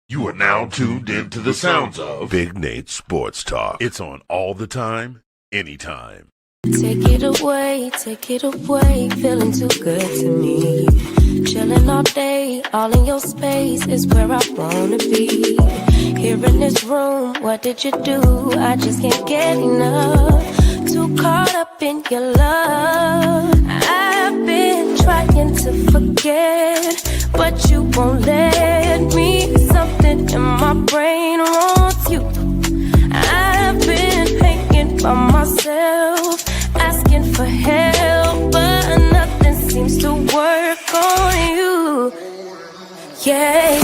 You are now tuned into the sounds of Big Nate Sports Talk. It's on all the time, anytime. Take it away, feeling too good to me. Chilling all day, all in your space is where I wanna be. Here in this room, what did you do? I just can't get enough. Too caught up in your love. I've been trying to forget, but you won't let me. Something in my brain wants you. I've been hanging by myself, asking for help, but nothing seems to work on you. Yeah,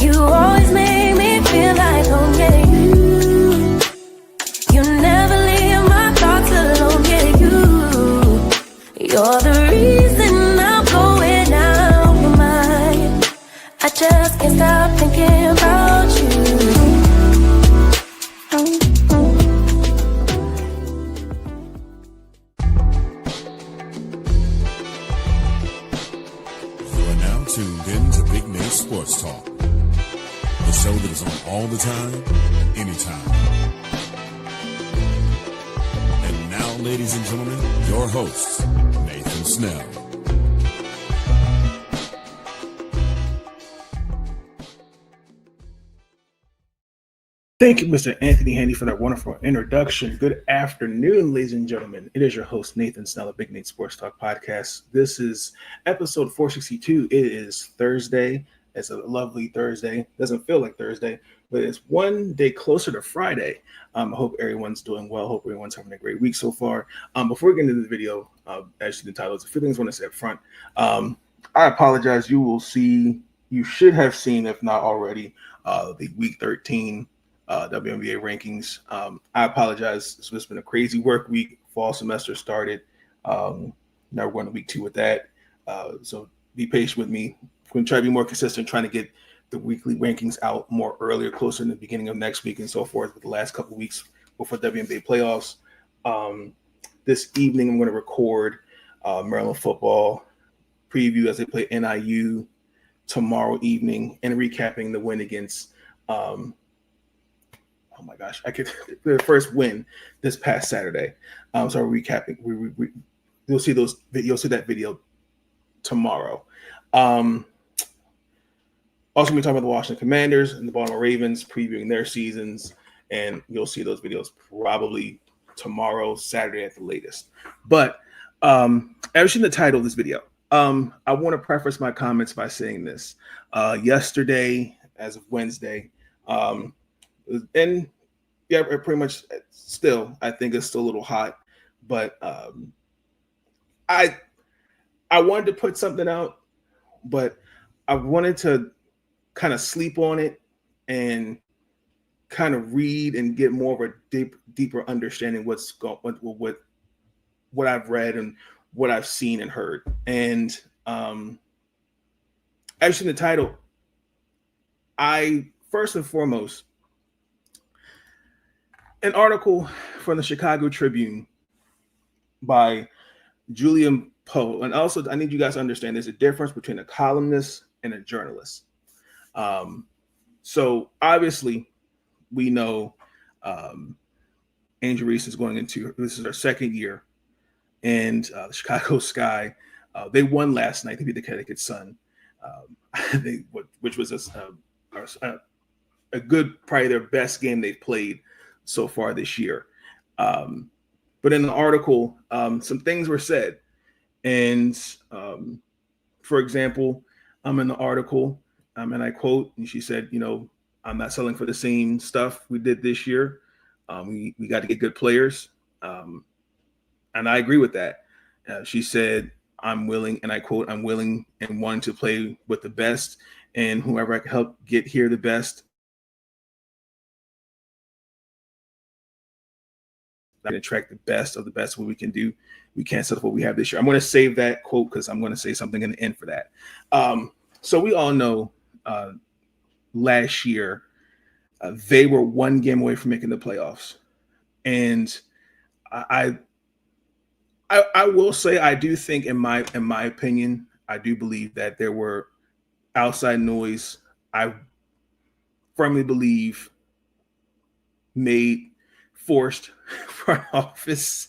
you always make me feel like home. Yeah, you never leave my thoughts alone. Yeah, you're the reason I'm going out my mind. I just can't stop thinking about you. Tuned in to Big Nate Sports Talk, the show that is on all the time, anytime. And now, ladies and gentlemen, your host, Nathan Snell. Thank you, Mr. Anthony Handy, for that wonderful introduction. Good afternoon, ladies and gentlemen. It is your host, Nathan Snell of Big Nate Sports Talk Podcast. This is episode 462. It is Thursday. It's a lovely Thursday. Doesn't feel like Thursday, but it's one day closer to Friday. I hope everyone's doing well. Hope everyone's having a great week so far. Before we get into the video, as the title, there's a few things I want to say up front. I apologize. You should have seen, if not already, the week 13 WNBA rankings. I apologize. It's been a crazy work week. Fall semester started. Now we're going to week 2 with that. So be patient with me. We're going to try to be more consistent, trying to get the weekly rankings out more earlier, closer in the beginning of next week and so forth, with the last couple of weeks before WNBA playoffs. This evening, I'm going to record Maryland football preview as they play NIU tomorrow evening, and recapping the win against their first win this past Saturday. So we're recapping. You'll see that video tomorrow. Also, we're talking about the Washington Commanders and the Baltimore Ravens, previewing their seasons, and you'll see those videos probably tomorrow, Saturday at the latest. But as in the title of this video, I want to preface my comments by saying this. Yesterday, as of Wednesday, and yeah, pretty much still, I think it's still a little hot, but I wanted to put something out, but I wanted to kind of sleep on it and kind of read and get more of a deeper understanding what I've read and what I've seen and heard. And actually, the title, first and foremost, an article from the Chicago Tribune by Julian Poe. And also, I need you guys to understand there's a difference between a columnist and a journalist. So obviously, we know Angel Reese is this is her second year, and the Chicago Sky, they won last night. They beat the Connecticut Sun, which was a good, probably their best game they've played so far this year. But in the article, some things were said. And for example, I'm in the article, and I quote, and she said, I'm not selling for the same stuff we did this year. We got to get good players. And I agree with that. She said, I'm willing, and I quote, I'm willing and wanting to play with the best, and whoever I can help get here the best. Attract the best of the best what we can do. We can't settle for what we have this year. I'm going to save that quote because I'm going to say something in the end for that. So we all know last year they were one game away from making the playoffs, and I will say I do think in my opinion, I do believe that there were outside noise I firmly believe forced front office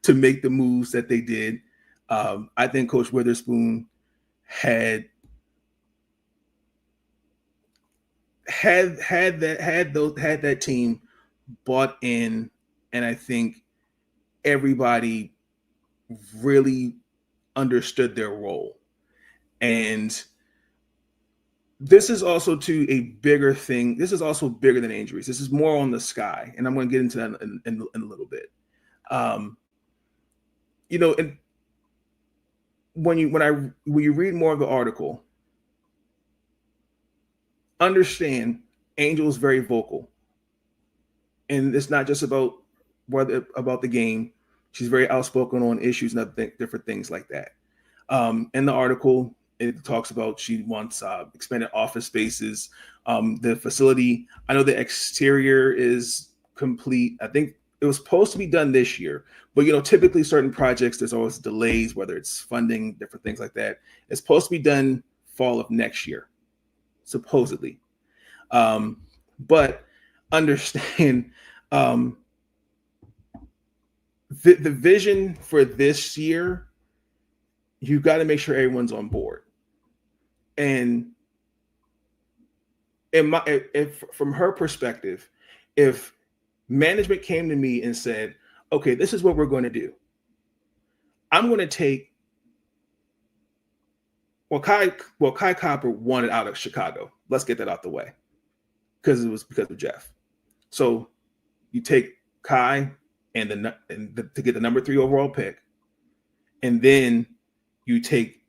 to make the moves that they did. I think Coach Witherspoon had that team bought in, and I think everybody really understood their role. And this is also to a bigger thing. This is also bigger than injuries. This is more on the sky, and I'm going to get into that in a little bit. And when you read more of the article, understand Angel is very vocal, and it's not just about the game. She's very outspoken on issues and different things like that. In the article, it talks about she wants expanded office spaces. The facility, I know the exterior is complete. I think it was supposed to be done this year, but typically certain projects, there's always delays, whether it's funding, different things like that. It's supposed to be done fall of next year, supposedly. But understand the vision for this year, you got to make sure everyone's on board. And if from her perspective, if management came to me and said, okay, this is what we're going to do. I'm going to take Kai Copper wanted out of Chicago. Let's get that out the way. Because it was because of Jeff. So you take Kai to get the number 3 overall pick, and then you take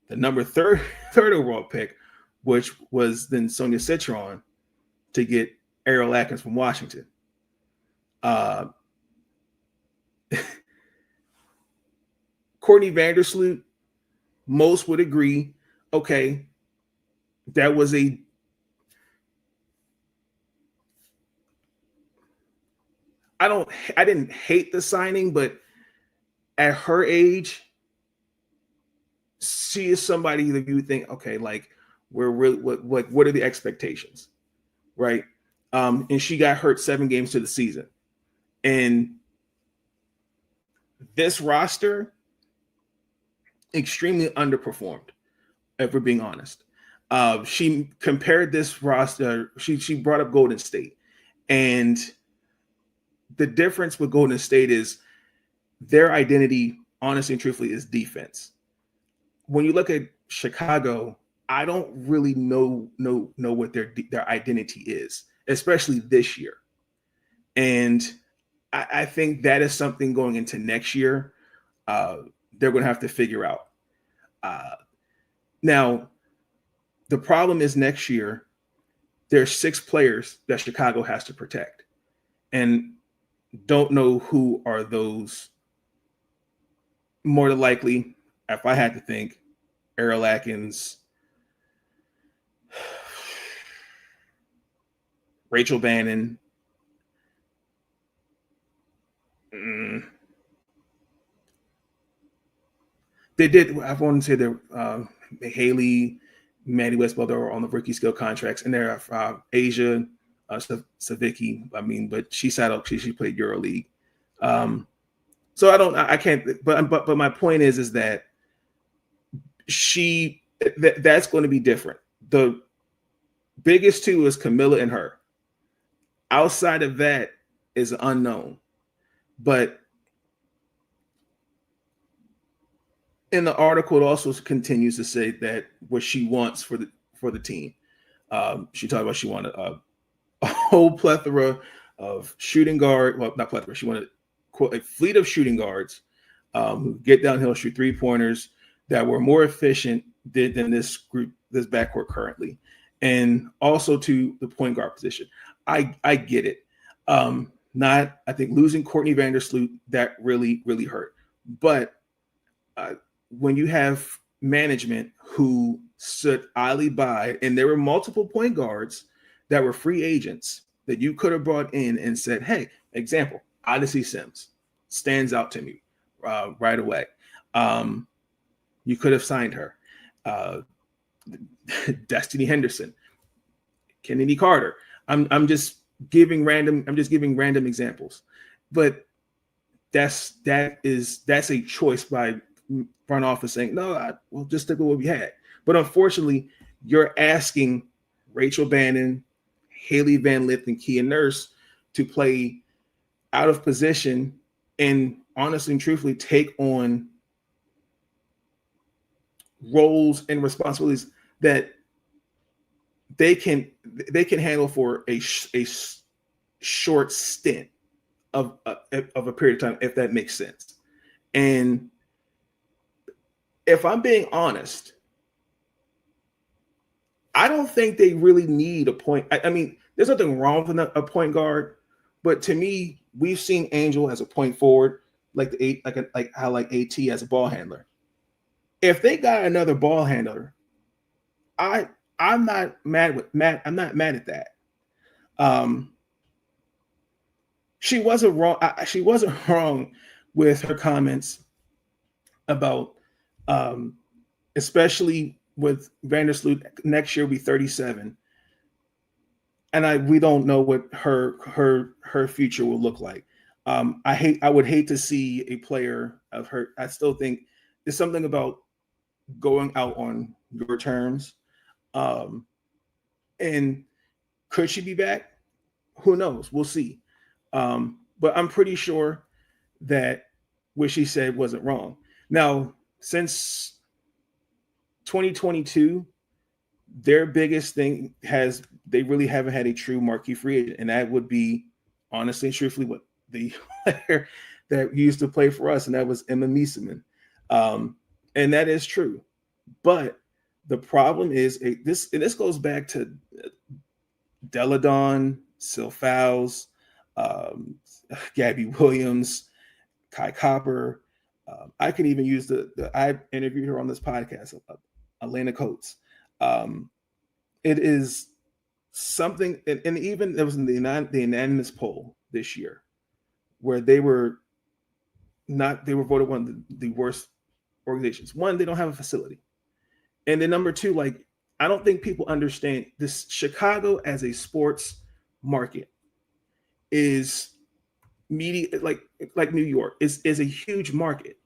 the number third overall pick, which was then Sonia Citron, to get Ariel Atkins from Washington. Courtney Vandersloot, most would agree, okay, that was I didn't hate the signing, but at her age, she is somebody that you think, okay, like we're really what are the expectations, right? And she got hurt 7 games to the season, and this roster extremely underperformed, if we're being honest. She compared this roster. She brought up Golden State, and the difference with Golden State is their identity, honestly and truthfully, is defense. When you look at Chicago, I don't really know what their identity is, especially this year. And I think that is something going into next year they're going to have to figure out. Now, the problem is next year, there's 6 players that Chicago has to protect. And don't know who are those. More than likely, if I had to think, Ariel Atkins, Rachel Bannon, they did. I want to say that Haley, Maddie Westball, they were on the rookie skill contracts, and there are Asia Savicki. I mean, but she sat up. She played EuroLeague. So I can't. But my point is that that's going to be different. The biggest 2 is Camilla and her. Outside of that is unknown. But in the article, it also continues to say that what she wants for the team. She talked about she wanted a whole plethora of shooting guard. Well, not plethora. She wanted a fleet of shooting guards who get downhill, shoot 3-pointers that were more efficient than this backcourt currently, and also to the point guard position. I get it. I think losing Courtney Vandersloot, that really hurt. But when you have management who stood idly by, and there were multiple point guards that were free agents that you could have brought in and said, hey, example, Odyssey Sims stands out to me right away. You could have signed her. Destiny Henderson, Kennedy Carter. I'm just giving random examples, but that's a choice by front office saying no, we'll just stick with what we had. But unfortunately, you're asking Rachel Bannon, Haley Van Lith, and Kia Nurse to play out of position and honestly and truthfully take on roles and responsibilities that they can handle for a short stint of a period of time, if that makes sense. And if I'm being honest, I don't think they really need a point. I mean, there's nothing wrong with a point guard, but to me, we've seen Angel as a point forward, like how AT as a ball handler. If they got another ball handler, I'm not mad at that. She wasn't wrong. She wasn't wrong with her comments about, especially with Vandersloot next year will be 37, and we don't know what her future will look like. I would hate to see a player of her. I still think there's something about going out on your terms. And could she be back? Who knows? We'll see. But I'm pretty sure that what she said wasn't wrong. Now, since 2022, their biggest thing they really haven't had a true marquee free agent, and that would be honestly and truthfully what the player that used to play for us, and that was Emma Miesemann. And that is true. But the problem is this goes back to Deladon, Syl Fowles, Gabby Williams, Kai Copper. I can even use I interviewed her on this podcast, Elena Coates. It is something, and even it was in the unanimous poll this year, where they were voted one of the worst organizations. One, they don't have a facility. And then number two, like, I don't think people understand this. Chicago as a sports market is media, like New York is a huge market.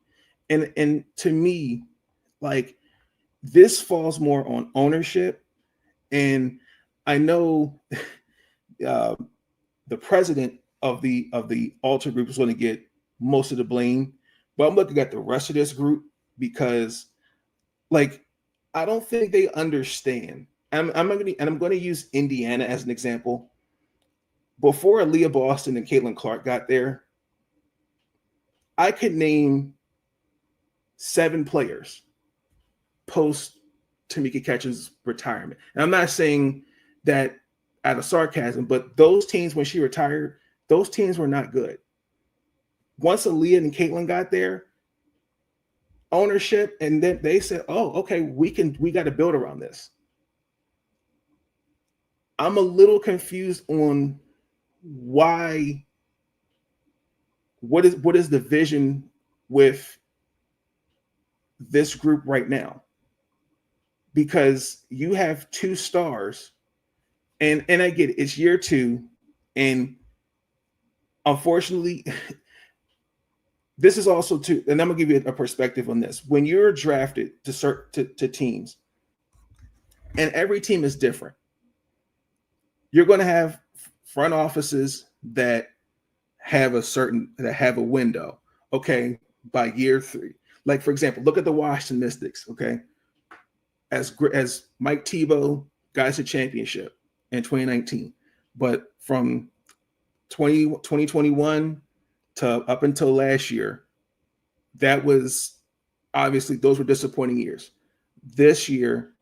And to me, like, this falls more on ownership. And I know the president of the Alter Group is going to get most of the blame, but I'm looking at the rest of this group because, like, I don't think they understand. I'm going to use Indiana as an example. Before Aaliyah Boston and Caitlin Clark got there, I could name 7 players post Tamika Catchings' retirement. And I'm not saying that out of sarcasm, but those teams, when she retired, those teams were not good. Once Aaliyah and Caitlin got there, ownership, and then they said, oh, okay, we got to build around this. I'm a little confused on why, what is the vision with this group right now? Because you have 2 stars, and I get it, it's year 2, and unfortunately, this is also too, and I'm gonna give you a perspective on this. When you're drafted to teams, and every team is different, you're going to have front offices that have a window. Okay, by year 3, like for example, look at the Washington Mystics. Okay, as Mike Tebow got us a championship in 2019, but from 2021 to up until last year, that was obviously, those were disappointing years. This year,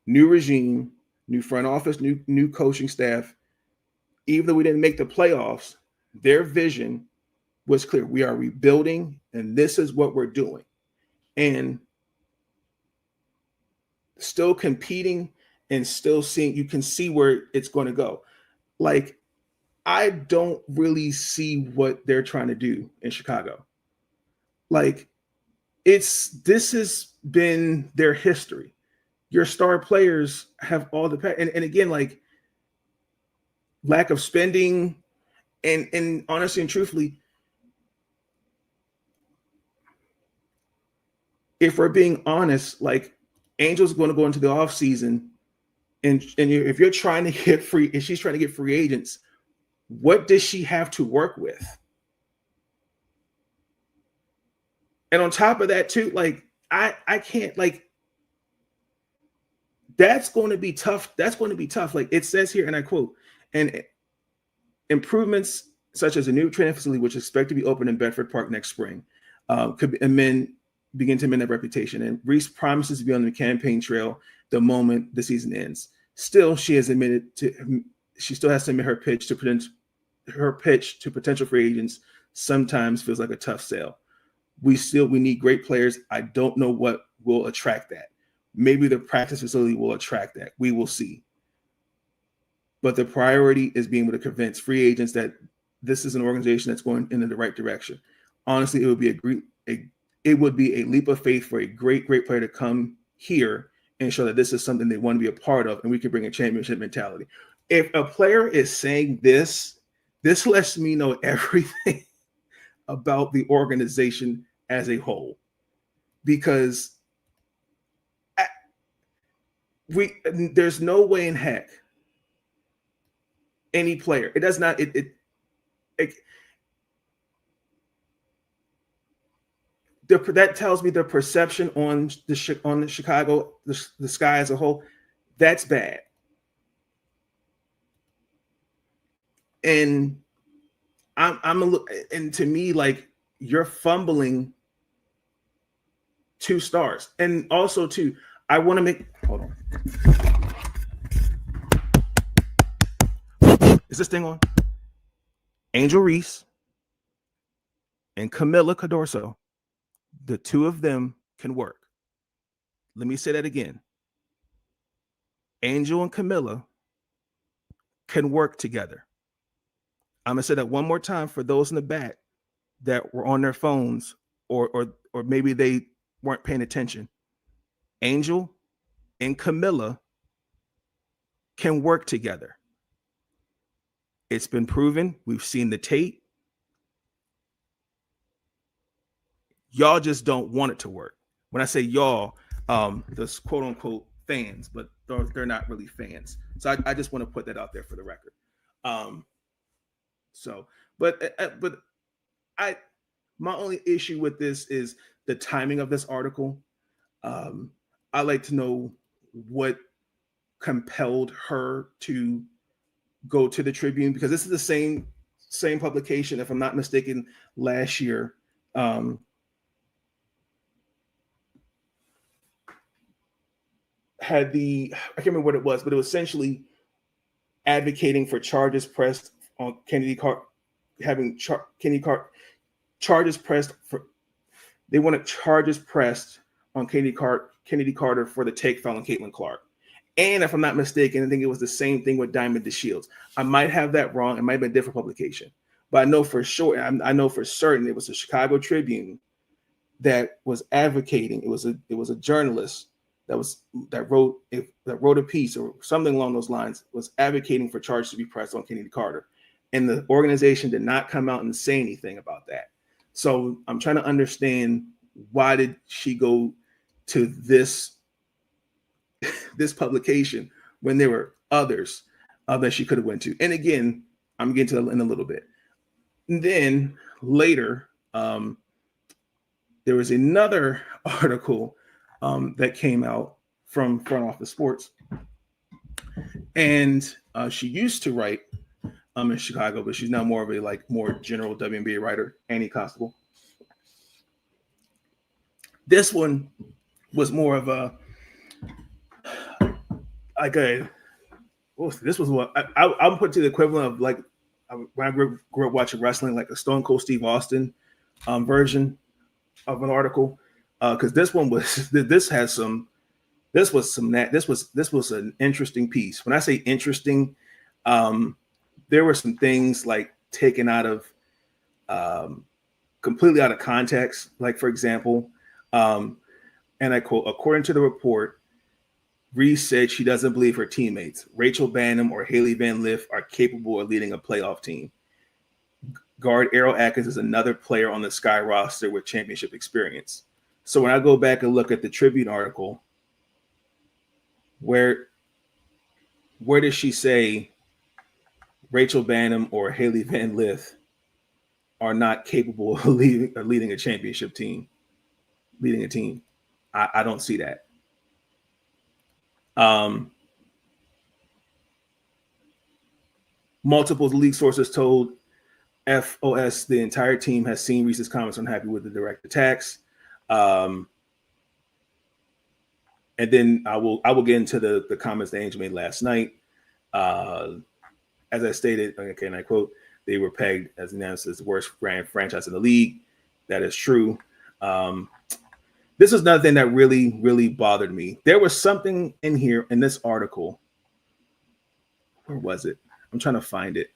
new regime, new front office, new coaching staff. Even though we didn't make the playoffs, their vision was clear. We are rebuilding, and this is what we're doing. And still competing and still seeing, you can see where it's going to go. Like, I don't really see what they're trying to do in Chicago. Like, this has been their history. Your star players have all the and again, like, lack of spending, and honestly and truthfully, if we're being honest, like Angel's going to go into the offseason, and if you're trying to get free, if she's trying to get free agents, what does she have to work with? And on top of that, too, like I can't, like, that's going to be tough. That's going to be tough. Like it says here, and I quote, and improvements such as a new training facility, which is expected to be open in Bedford Park next spring, could begin to amend that reputation. And Reese promises to be on the campaign trail the moment the season ends. Still, she has admitted she still has to admit her pitch to potential free agents sometimes feels like a tough sell. We need great players. I don't know what will attract that. Maybe the practice facility will attract that. We will see. But the priority is being able to convince free agents that this is an organization that's going in the right direction. Honestly, it would be a leap of faith for a great player to come here and show that this is something they want to be a part of, and we can bring a championship mentality. If a player is saying this lets me know everything about the organization as a whole, because there's no way in heck any player, it does not, that tells me the perception on the Chicago, the Sky as a whole, that's bad. And and to me, like, you're fumbling 2 stars. And also too, I want to make, hold on. Is this thing on? Angel Reese and Camilla Cadorso, the 2 of them can work. Let me say that again. Angel and Camilla can work together. I'm gonna say that one more time for those in the back that were on their phones or maybe they weren't paying attention. Angel and Camilla can work together. It's been proven. We've seen the tape. Y'all just don't want it to work. When I say y'all, the quote unquote fans, but they're not really fans. So I just want to put that out there for the record. My only issue with this is the timing of this article. I like to know what compelled her to go to the Tribune, because this is the same publication, if I'm not mistaken, last year. Had I can't remember what it was, but it was essentially advocating for charges pressed on Kennedy Carter, charges pressed for, they wanted charges pressed on Kennedy Carter for the take file on Caitlin Clark. And if I'm not mistaken, I think it was the same thing with Diamond DeShields. I might have that wrong. It might have been a different publication, but I know for sure, I know for certain it was the Chicago Tribune that was advocating. It was a journalist that wrote a piece or something along those lines, was advocating for charges to be pressed on Kennedy Carter. And the organization did not come out and say anything about that. So I'm trying to understand, why did she go to this publication when there were others that she could have went to? And again, I'm getting to that in a little bit. And then later, there was another article that came out from Front Office Sports, and she used to write in Chicago, but she's now more of a more general WNBA writer, Annie Constable. This one was more of this was what I'll put to the equivalent of when I grew up watching wrestling, like a Stone Cold Steve Austin version of an article, because this was an interesting piece. When I say interesting, there were some things like taken out of completely out of context. Like, for example, and I quote, according to the report, Reese said she doesn't believe her teammates, Rachel Bannum or Haley Van Lith, are capable of leading a playoff team. Guard Errol Atkins is another player on the Sky roster with championship experience. So when I go back and look at the Tribune article, where does she say Rachel Bannum or Haley Van Lith are not capable of leading a championship team, leading a team? I don't see that. Multiple league sources told FOS the entire team has seen Reese's comments unhappy with the direct attacks. And then I will get into the comments that Angel made last night. As I stated, okay, and I quote, they were pegged as announced as the worst brand franchise in the league. That is true. This is another thing that really, really bothered me. There was something in here in this article. Where was it? I'm trying to find it.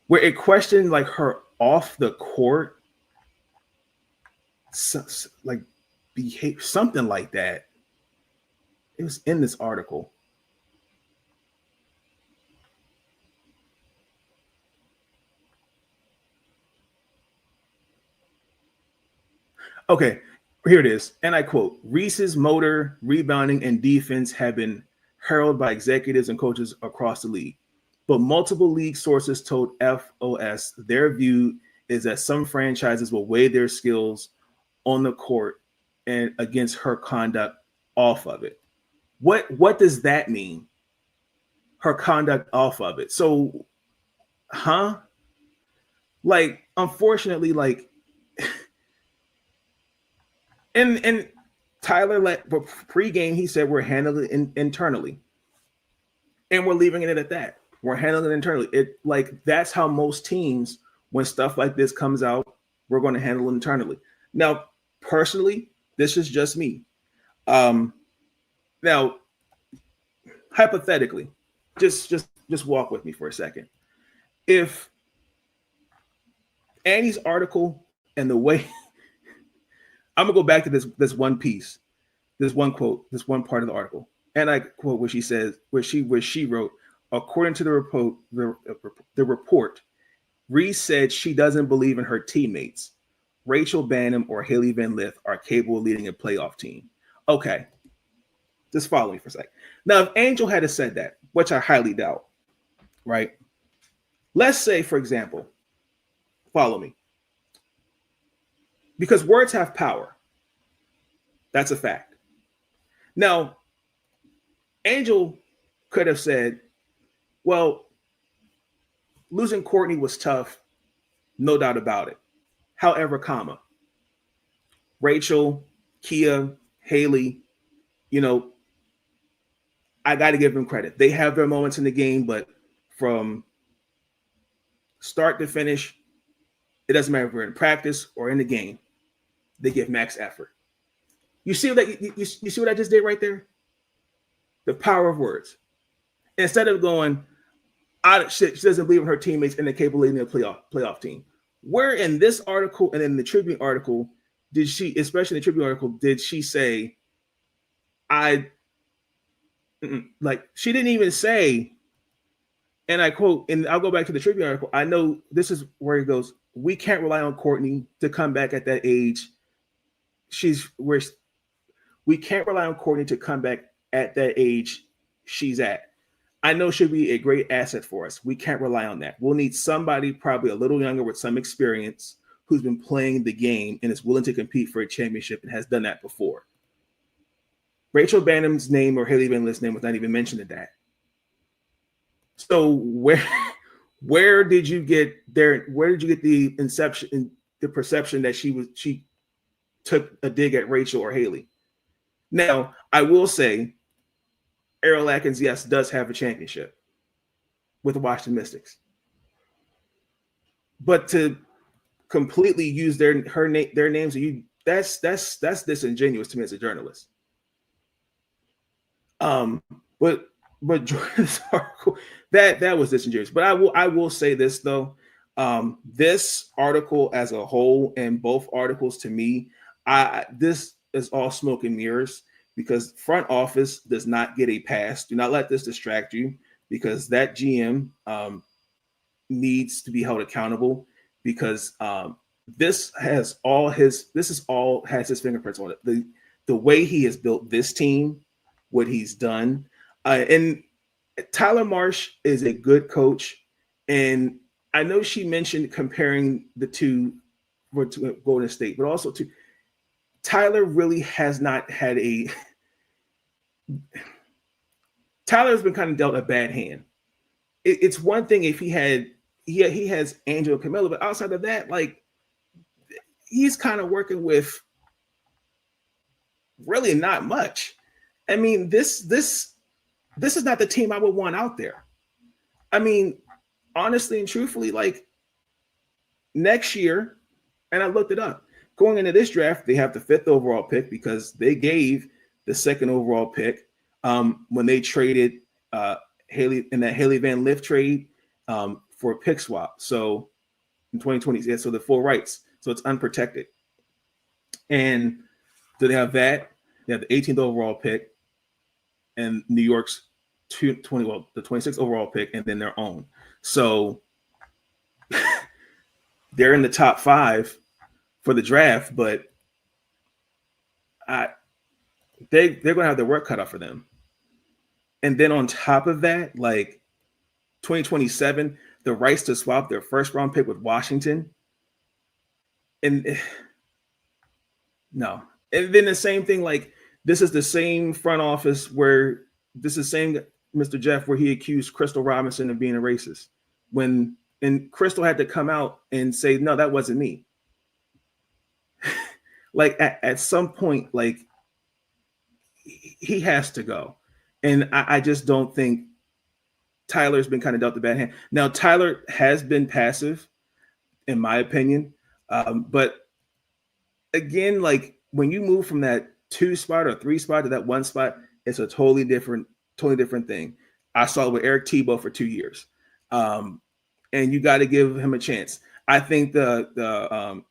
Where it questioned like her off the court, like behave, something like that. It was in this article. Okay, here it is. And I quote, Reese's motor, rebounding, and defense have been heralded by executives and coaches across the league. But multiple league sources told FOS their view is that some franchises will weigh their skills on the court and against her conduct off of it. What does that mean? Her conduct off of it. So, like, unfortunately, like, and Tyler, like, pre-game, he said we're handling it internally, and we're leaving it at that. We're handling it internally. It like that's how most teams, when stuff like this comes out, we're going to handle it internally. Now, personally, this is just me. Now, hypothetically, just walk with me for a second. If Annie's article and the way I'm gonna go back to this one piece, this one quote, this one part of the article, and I quote what she says, where she wrote, according to the report, Reese said she doesn't believe in her teammates, Rachel Bannum or Haley Van Lith, are capable of leading a playoff team. Okay, just follow me for a second. Now, if Angel had said that, which I highly doubt, right? Let's say, for example, follow me. Because words have power. That's a fact. Now, Angel could have said, well, losing Courtney was tough, no doubt about it. However, Rachel, Kia, Haley, I got to give them credit. They have their moments in the game, but from start to finish, it doesn't matter if we're in practice or in the game, they give max effort. You see that? You see what I just did right there? The power of words. Instead of going, she doesn't believe in her teammates and they're capable of leading a playoff team. Where in this article and in the Tribune article did she, especially in the Tribune article, did she say, she didn't even say, and I quote, and I'll go back to the Tribune article. I know this is where it goes. We can't rely on Courtney to come back at that age. We can't rely on Courtney to come back at that age she's at. I know she'll be a great asset for us. We can't rely on that. We'll need somebody probably a little younger with some experience who's been playing the game and is willing to compete for a championship and has done that before. Rachel Bannum's name or Haley Van Lith's name was not even mentioned in that. So where did you get there? Where did you get the inception, the perception that she took a dig at Rachel or Haley? Now, I will say, Errol Atkins, yes, does have a championship with the Washington Mystics, but to completely use their names, that's disingenuous to me as a journalist. But Jordan's article, that was disingenuous. But I will say this though, this article as a whole and both articles to me, this is all smoke and mirrors because front office does not get a pass. Do not let this distract you, because that GM needs to be held accountable, because this has all his fingerprints on it. The way he has built this team, what he's done, and Tyler Marsh is a good coach, and I know she mentioned comparing the two for Golden State, but also to Tyler really has not had a. Tyler's been kind of dealt a bad hand. It's one thing if he has Angel and Camilla, but outside of that, like, he's kind of working with really not much. I mean, this is not the team I would want out there. I mean, honestly and truthfully, like, next year, and I looked it up, going into this draft, they have the 5th overall pick because they gave the 2nd overall pick when they traded Haley in that Haley Van Lith trade for a pick swap. So in 2020, yeah, so the full rights. So it's unprotected. And so they have that. They have the 18th overall pick and New York's the 26th overall pick, and then their own. So they're in the top 5 for the draft, but they're going to have their work cut out for them. And then on top of that, like 2027, the rights to swap their 1st round pick with Washington. And no. And then the same thing, like, this is the same front office where this is same Mr. Jeff where he accused Crystal Robinson of being a racist. And Crystal had to come out and say, no, that wasn't me. Like, at some point, like, he has to go. And I just don't think Tyler's been kind of dealt the bad hand. Now, Tyler has been passive, in my opinion. But again, like, when you move from that 2 spot or 3 spot to that 1 spot, it's a totally different thing. I saw it with Eric Tebow for 2 years. And you got to give him a chance. I think y'all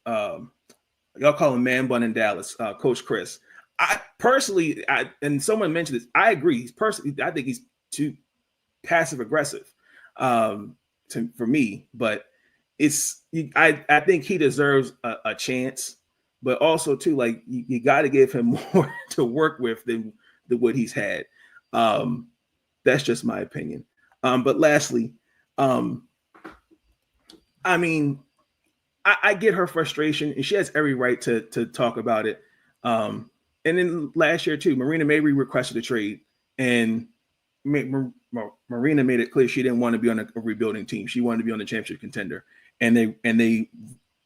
call him Man Bun in Dallas, Coach Chris. I personally, and someone mentioned this, I agree. I think he's too passive aggressive for me, but I think he deserves a chance, but also too, like, you got to give him more to work with than what he's had. That's just my opinion. But lastly, I mean, I get her frustration, and she has every right to talk about it. And then last year too, Marina Mabry requested a trade, and Marina made it clear she didn't want to be on a rebuilding team. She wanted to be on the championship contender, and they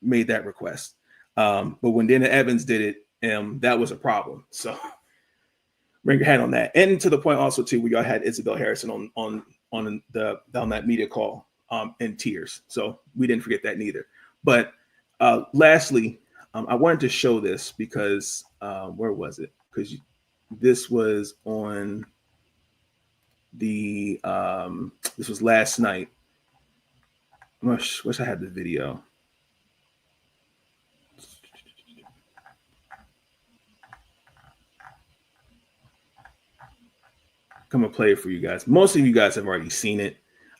made that request. But when Dana Evans did it, that was a problem. So bring your hand on that. And to the point also too, where y'all had Isabel Harrison on that media call in tears. So we didn't forget that neither. But lastly, I wanted to show this because where was it? Because this was on the this was last night. Wish I had the video. I'm gonna play it for you guys. Most of you guys have already seen it,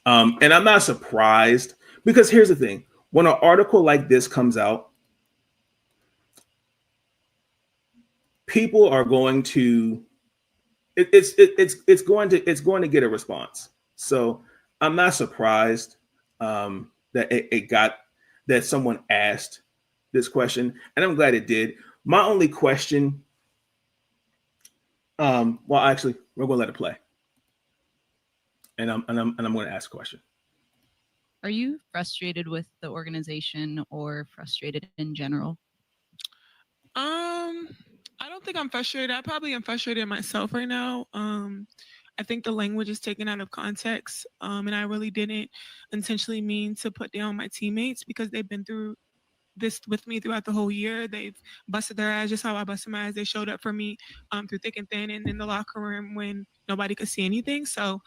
and I'm not surprised, because here's the thing: when an article like this comes out, people are going to it's going to get a response. So I'm not surprised that someone asked this question, and I'm glad it did. My only question, well, actually, we're going to let it play, and I'm going to ask a question. Are you frustrated with the organization or frustrated in general? I don't think I'm frustrated. I probably am frustrated myself right now. I think the language is taken out of context, and I really didn't intentionally mean to put down my teammates, because they've been through this with me throughout the whole year. They've busted their ass just how I busted my ass. They showed up for me through thick and thin, and in the locker room when nobody could see anything. So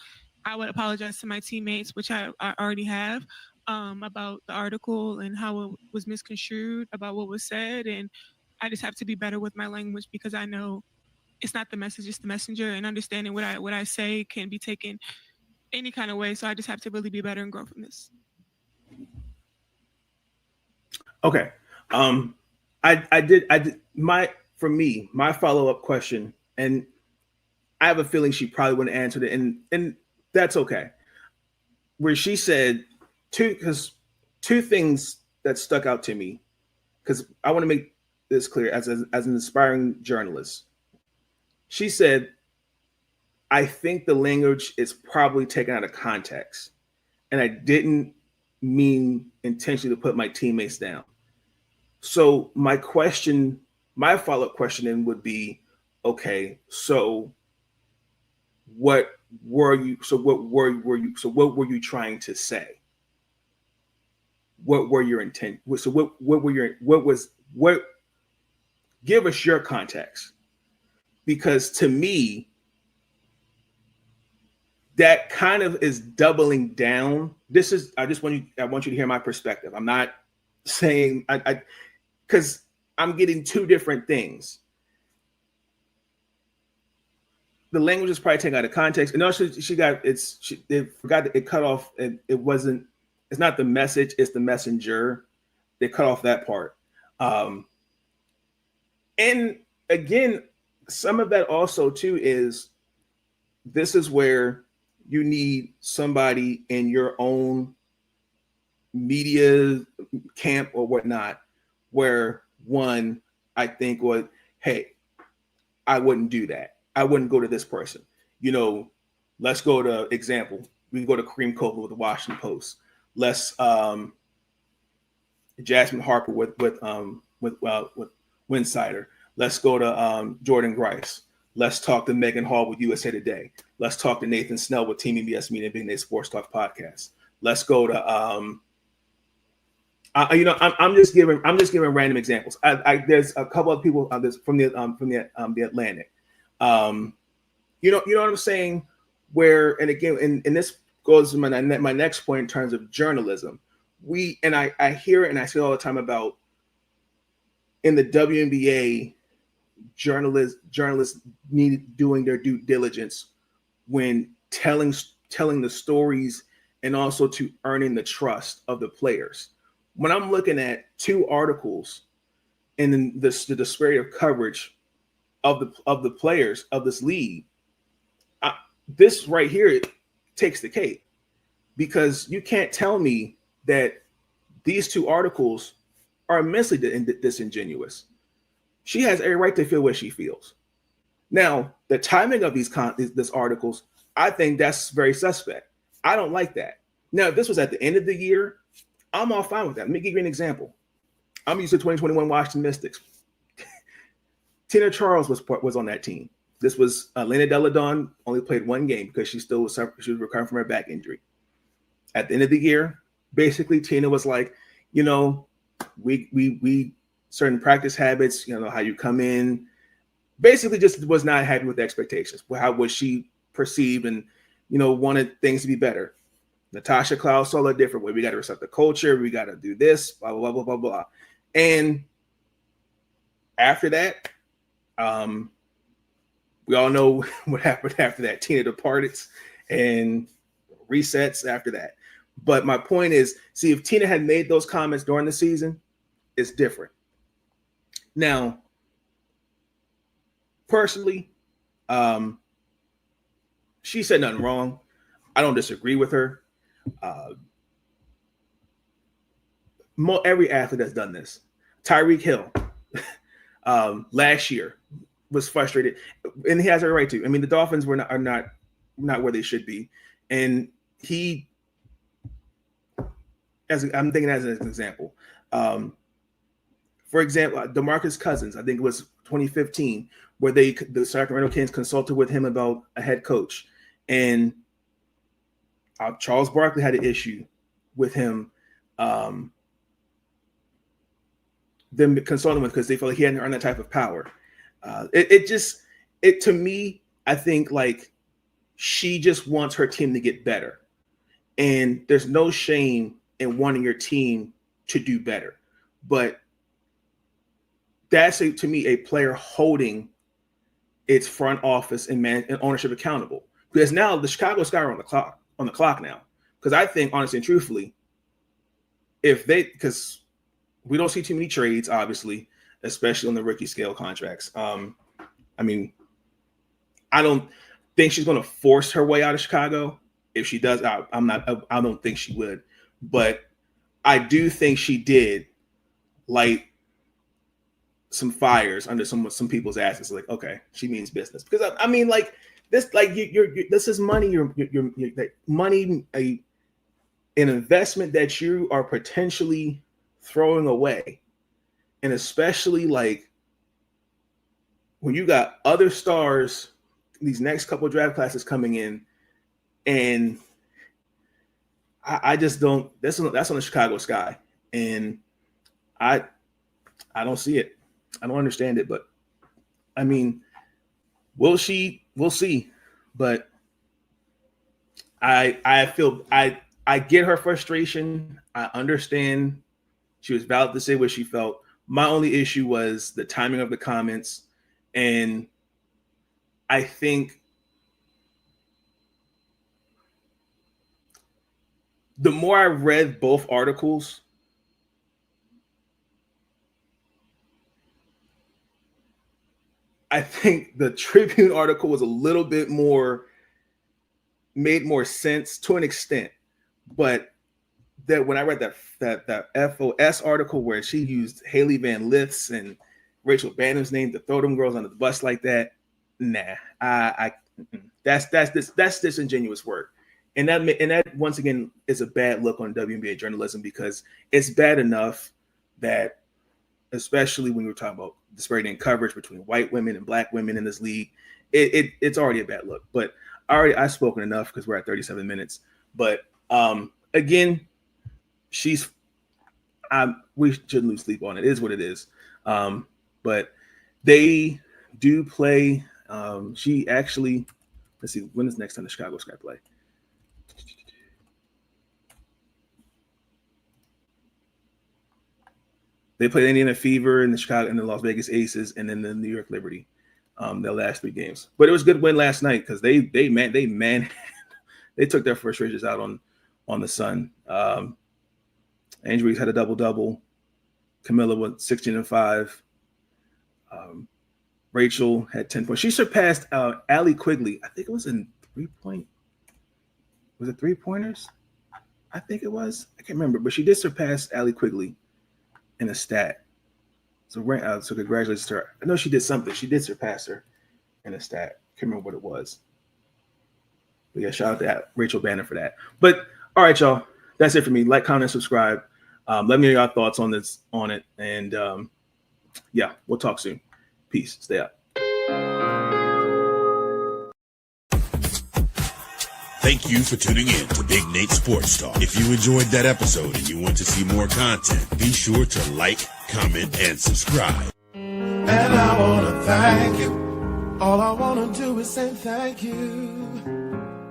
I would apologize to my teammates, which I already have, about the article and how it was misconstrued, about what was said. And I just have to be better with my language, because I know it's not the message, it's the messenger, and understanding what I say can be taken any kind of way. So I just have to really be better and grow from this. Okay. For me, my follow-up question, and I have a feeling she probably wouldn't answer it, and that's okay. Where she said two things that stuck out to me, because I want to make this clear as an aspiring journalist. She said, I think the language is probably taken out of context. And I didn't mean intentionally to put my teammates down. So my follow-up question then would be, okay, so what were you trying to say? What were your intent? So give us your context. Because to me, that kind of is doubling down. I want you to hear my perspective. I'm not saying because I'm getting two different things. The language is probably taken out of context. And also they forgot that it cut off, and it's not the message, it's the messenger. They cut off that part. And again, some of that also too is this is where you need somebody in your own media camp or whatnot, where one, I think would, hey, I wouldn't do that. I wouldn't go to this person. Let's go to example. We can go to Kareem Copeland with the Washington Post. Let's Jasmine Harper with Winsider. Let's go to Jordan Grice. Let's talk to Megan Hall with USA Today. Let's talk to Nathan Snell with Team EBS Media and Big Nate Sports Talk Podcast. Let's go to I'm just giving random examples. There's a couple of people from the Atlantic. You know what I'm saying? Where, and again, and this goes to my next point in terms of journalism. I hear it and I see it all the time about in the WNBA, journalists need doing their due diligence when telling the stories and also to earning the trust of the players. When I'm looking at two articles and then the disparity of coverage of the players of this league, this right here takes the cake, because you can't tell me that these two articles are immensely disingenuous. She has every right to feel what she feels. Now, the timing of these articles, I think that's very suspect. I don't like that. Now, if this was at the end of the year, I'm all fine with that. Let me give you an example. I'm used to 2021 Washington Mystics. Tina Charles was on that team. This was Lena Deladon, only played one game because she was recovering from her back injury. At the end of the year, basically Tina was like, we certain practice habits, how you come in, basically just was not happy with the expectations. How was she perceived, and wanted things to be better. Natasha Cloud saw it a different way. We got to reset the culture. We got to do this, blah, blah, blah, blah, blah. And after that, we all know what happened after that. Tina departed and resets after that. But my point is, see, if Tina had made those comments during the season, it's different. Now, personally, she said nothing wrong. I don't disagree with her. Every athlete has done this. Tyreek Hill last year was frustrated, and he has a right to. I mean, the Dolphins are not where they should be, and I'm thinking as an example. For example, DeMarcus Cousins, I think it was 2015, where the Sacramento Kings consulted with him about a head coach, and Charles Barkley had an issue with him, them consulting with, because they felt like he hadn't earned that type of power. To me, I think like she just wants her team to get better, and there's no shame in wanting your team to do better, but that's to me a player holding its front office and ownership accountable. Because now the Chicago Sky are on the clock now. Because I think, honestly and truthfully, because we don't see too many trades, obviously, especially on the rookie scale contracts. I mean, I don't think she's going to force her way out of Chicago. If she does, I don't think she would. But I do think she did light some fires under some people's asses. Like, okay, she means business. Because I mean, like this, like this is money. You're money, an investment that you are potentially throwing away, and especially like when you got other stars, these next couple of draft classes coming in, and I just don't. That's on the Chicago Sky, and I don't see it. I don't understand it, but I mean, we'll see. But I get her frustration. I understand she was valid to say what she felt. My only issue was the timing of the comments, and I think the more I read both articles, I think the Tribune article was a little bit made more sense to an extent, but that when I read that FOS article where she used Haley Van Lith's and Rachel Bannon's name to throw them girls under the bus like that, nah, that's disingenuous work, and that once again is a bad look on WNBA journalism, because it's bad enough that, especially when we're talking about disparity in coverage between white women and black women in this league, it's already a bad look. But I've spoken enough because we're at 37 minutes. But again, we shouldn't lose sleep on it. It is what it is. But they do play. She actually, let's see, when is next time the Chicago Sky play? They played Indiana Fever and the Las Vegas Aces, and then the New York Liberty, their last 3 games. But it was a good win last night because they took their frustrations out on the Sun. Angel Reese had a double-double. Camilla went 16-5. Rachel had 10 points. She surpassed Allie Quigley. I think it was in 3-point. Was it 3-pointers? I think it was. I can't remember, but she did surpass Allie Quigley in a stat. So congratulations to her. I know she did something. She did surpass her in a stat. Can't remember what it was. But yeah, shout out to Rachel Bannon for that. But all right, y'all. That's it for me. Like, comment, subscribe. Let me know your thoughts on it. And yeah, we'll talk soon. Peace. Stay up. Thank you for tuning in to Big Nate Sports Talk. If you enjoyed that episode and you want to see more content, be sure to like, comment, and subscribe. And I want to thank you. All I want to do is say thank you.